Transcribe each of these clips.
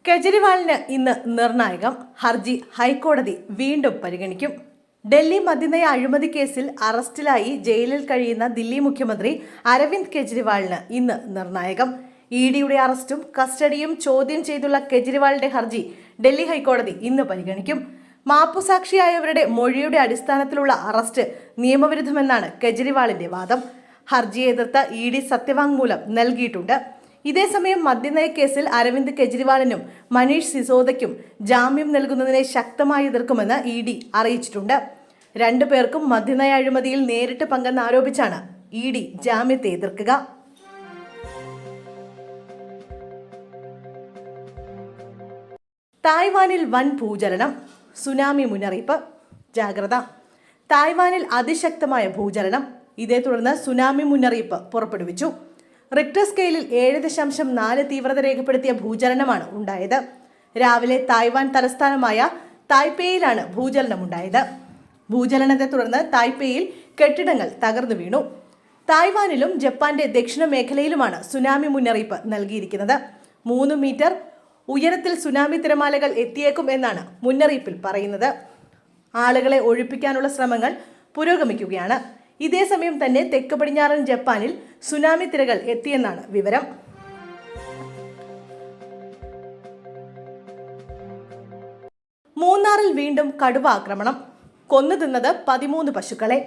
കേജ്രിവാളിന് ഇന്ന് നിർണായകം. ഹർജി ഹൈക്കോടതി വീണ്ടും പരിഗണിക്കും. ഡൽഹി മദ്യനയ അഴിമതി കേസിൽ അറസ്റ്റിലായി ജയിലിൽ കഴിയുന്ന ദില്ലി മുഖ്യമന്ത്രി അരവിന്ദ് കെജ്രിവാളിന് ഇന്ന് നിർണായകം. ഇഡിയുടെ അറസ്റ്റും കസ്റ്റഡിയും ചോദ്യം ചെയ്തുള്ള കെജ്രിവാളിന്റെ ഹർജി ഡൽഹി ഹൈക്കോടതി ഇന്ന് പരിഗണിക്കും. മാപ്പുസാക്ഷിയായവരുടെ മൊഴിയുടെ അടിസ്ഥാനത്തിലുള്ള അറസ്റ്റ് നിയമവിരുദ്ധമെന്നാണ് കെജ്രിവാളിന്റെ വാദം. ഹർജിയെ എതിർത്ത് ഇഡി സത്യവാങ്മൂലം നൽകിയിട്ടുണ്ട്. ഇതേസമയം മദ്യനയ കേസിൽ അരവിന്ദ് കെജ്രിവാളിനും മനീഷ് സിസോദയ്ക്കും ജാമ്യം നൽകുന്നതിനെ ശക്തമായി എതിർക്കുമെന്ന് ഇഡി അറിയിച്ചിട്ടുണ്ട്. രണ്ടുപേർക്കും മദ്യനയ അഴിമതിയിൽ നേരിട്ട് പങ്കെന്ന് ആരോപിച്ചാണ് ഇഡി ജാമ്യത്തെ എതിർക്കുക. തായ്വാനിൽ വൻ ഭൂചലനം, സുനാമി മുന്നറിയിപ്പ്, ജാഗ്രത. തായ്വാനിൽ അതിശക്തമായ ഭൂചലനം, ഇതേ തുടർന്ന് സുനാമി മുന്നറിയിപ്പ് പുറപ്പെടുവിച്ചു. റിക്ടർ സ്കെയിലിൽ 7.4 തീവ്രത രേഖപ്പെടുത്തിയ ഭൂചലനമാണ് ഉണ്ടായത്. രാവിലെ തായ്വാൻ തലസ്ഥാനമായ തായ്പേയിലാണ് ഭൂചലനമുണ്ടായത്. ഭൂചലനത്തെ തുടർന്ന് തായ്പേയിൽ കെട്ടിടങ്ങൾ തകർന്നു വീണു. തായ്വാനിലും ജപ്പാന്റെ ദക്ഷിണ മേഖലയിലുമാണ് സുനാമി മുന്നറിയിപ്പ് നൽകിയിരിക്കുന്നത്. 3 മീറ്റർ ഉയരത്തിൽ സുനാമി തിരമാലകൾ എത്തിയേക്കും എന്നാണ് മുന്നറിയിപ്പിൽ പറയുന്നത്. ആളുകളെ ഒഴിപ്പിക്കാനുള്ള ശ്രമങ്ങൾ പുരോഗമിക്കുകയാണ്. ഇതേസമയം തന്നെ തെക്ക് പടിഞ്ഞാറൻ ജപ്പാനിൽ സുനാമി തിരകൾ എത്തിയെന്നാണ് വിവരം. മൂന്നാറിൽ വീണ്ടും കടുവ ആക്രമണം, കൊന്നു തിന്നത് 13 പശുക്കളെ.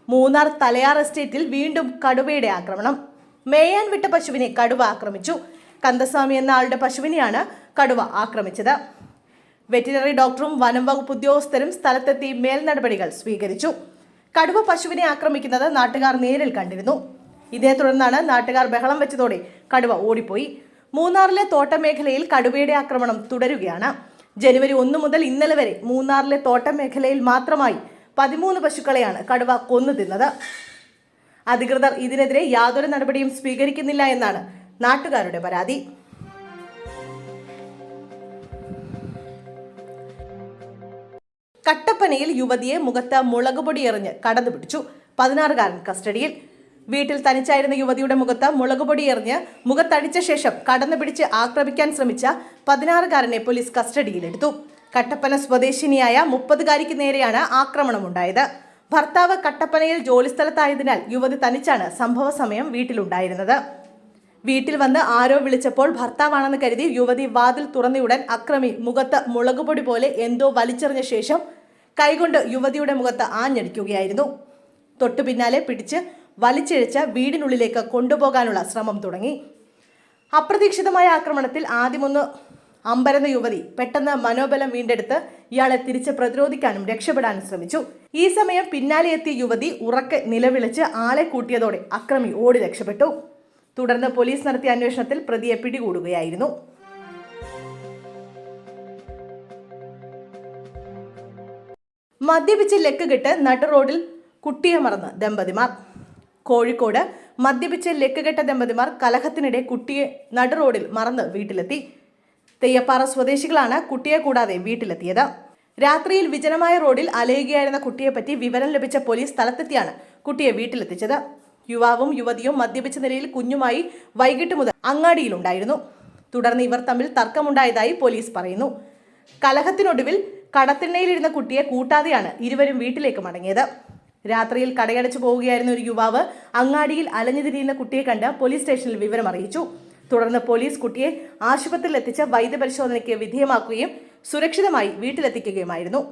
മൂന്നാർ തലയാർ എസ്റ്റേറ്റിൽ വീണ്ടും കടുവയുടെ ആക്രമണം. മേയാൻ വിട്ട പശുവിനെ കടുവ ആക്രമിച്ചു. കന്ദസ്വാമി എന്ന ആളുടെ പശുവിനെയാണ് കടുവ ആക്രമിച്ചത്. വെറ്റിനറി ഡോക്ടറും വനം വകുപ്പ് ഉദ്യോഗസ്ഥരും സ്ഥലത്തെത്തി മേൽ നടപടികൾ സ്വീകരിച്ചു. കടുവ പശുവിനെ ആക്രമിക്കുന്നത് നാട്ടുകാർ നേരിൽ കണ്ടിരുന്നു. ഇതേ തുടർന്നാണ് നാട്ടുകാർ ബഹളം വെച്ചതോടെ കടുവ ഓടിപ്പോയി. മൂന്നാറിലെ തോട്ടമേഖലയിൽ കടുവയുടെ ആക്രമണം തുടരുകയാണ്. ജനുവരി 1 മുതൽ ഇന്നലെ വരെ മൂന്നാറിലെ തോട്ടമേഖലയിൽ മാത്രമായി 13 പശുക്കളെയാണ് കടുവ കൊന്നു തിന്നത്. അധികൃതർ ഇതിനെതിരെ യാതൊരു നടപടിയും സ്വീകരിക്കുന്നില്ല എന്നാണ് നാട്ടുകാരുടെ പരാതി. കട്ടപ്പനയിൽ യുവതിയെ മുഖത്ത് മുളകുപൊടി എറിഞ്ഞ് കടന്നുപിടിച്ചു. 16-കാരൻ കസ്റ്റഡിയിൽ. വീട്ടിൽ തനിച്ചായിരുന്ന യുവതിയുടെ മുഖത്ത് മുളകുപൊടി എറിഞ്ഞ് മുഖത്തടിച്ച ശേഷം കടന്നുപിടിച്ച് ആക്രമിക്കാൻ ശ്രമിച്ച 16-കാരനെ പോലീസ് കസ്റ്റഡിയിലെടുത്തു. കട്ടപ്പന സ്വദേശിനിയായ 30-കാരിക്ക് നേരെയാണ് ആക്രമണമുണ്ടായത്. ഭർത്താവ് കട്ടപ്പനയിൽ ജോലിസ്ഥലത്തായതിനാൽ യുവതി തനിച്ചാണ് സംഭവ സമയം വീട്ടിലുണ്ടായിരുന്നത്. വീട്ടിൽ വന്ന് ആരോ വിളിച്ചപ്പോൾ ഭർത്താവാണെന്ന് കരുതി യുവതി വാതിൽ തുറന്നയുടൻ അക്രമി മുഖത്ത് മുളകുപൊടി പോലെ എന്തോ വലിച്ചെറിഞ്ഞ ശേഷം കൈകൊണ്ട് യുവതിയുടെ മുഖത്ത് ആഞ്ഞടിക്കുകയായിരുന്നു. തൊട്ടു പിന്നാലെ പിടിച്ച് വലിച്ചിഴച്ച് വീടിനുള്ളിലേക്ക് കൊണ്ടുപോകാനുള്ള ശ്രമം തുടങ്ങി. അപ്രതീക്ഷിതമായ ആക്രമണത്തിൽ ആദ്യമൊന്ന് അമ്പരന്ന യുവതി പെട്ടെന്ന് മനോബലം വീണ്ടെടുത്ത് ഇയാളെ തിരിച്ച് പ്രതിരോധിക്കാനും രക്ഷപ്പെടാനും ശ്രമിച്ചു. ഈ സമയം പിന്നാലെ എത്തിയ യുവതി ഉറക്കെ നിലവിളിച്ച് ആളെ കൂട്ടിയതോടെ അക്രമി ഓടി രക്ഷപ്പെട്ടു. തുടർന്ന് പോലീസ് നടത്തിയ അന്വേഷണത്തിൽ പ്രതിയെ പിടികൂടുകയായിരുന്നു. മദ്യപിച്ച് ലക്കുകെട്ട് നടുറോഡിൽ കുട്ടിയെ മറന്ന് ദമ്പതിമാർ. കോഴിക്കോട് മദ്യപിച്ച് ലക്കുകെട്ട ദമ്പതിമാർ കലഹത്തിനിടെ കുട്ടിയെ നടുറോഡിൽ മറന്ന് വീട്ടിലെത്തി. തെയ്യപ്പാറ സ്വദേശികളാണ് കുട്ടിയെ കൂടാതെ വീട്ടിലെത്തിയത്. രാത്രിയിൽ വിജനമായ റോഡിൽ അലയുകയായിരുന്ന കുട്ടിയെപ്പറ്റി വിവരം ലഭിച്ച പോലീസ് സ്ഥലത്തെത്തിയാണ് കുട്ടിയെ വീട്ടിലെത്തിച്ചത്. യുവാവും യുവതിയും മദ്യപിച്ച നിലയിൽ കുഞ്ഞുമായി വൈകിട്ട് മുതൽ അങ്ങാടിയിലുണ്ടായിരുന്നു. തുടർന്ന് ഇവർ തമ്മിൽ തർക്കമുണ്ടായതായി പോലീസ് പറയുന്നു. കലഹത്തിനൊടുവിൽ കടത്തിണ്ണയിലിരുന്ന കുട്ടിയെ കൂട്ടാതെയാണ് ഇരുവരും വീട്ടിലേക്ക് മടങ്ങിയത്. രാത്രിയിൽ കടയടച്ചു പോവുകയായിരുന്ന ഒരു യുവാവ് അങ്ങാടിയിൽ അലഞ്ഞു തിരിയുന്ന കുട്ടിയെ കണ്ട് പോലീസ് സ്റ്റേഷനിൽ വിവരം അറിയിച്ചു. തുടർന്ന് പോലീസ് കുട്ടിയെ ആശുപത്രിയിൽ എത്തിച്ച് വൈദ്യപരിശോധനയ്ക്ക് വിധേയമാക്കുകയും സുരക്ഷിതമായി വീട്ടിലെത്തിക്കുകയുമായിരുന്നു.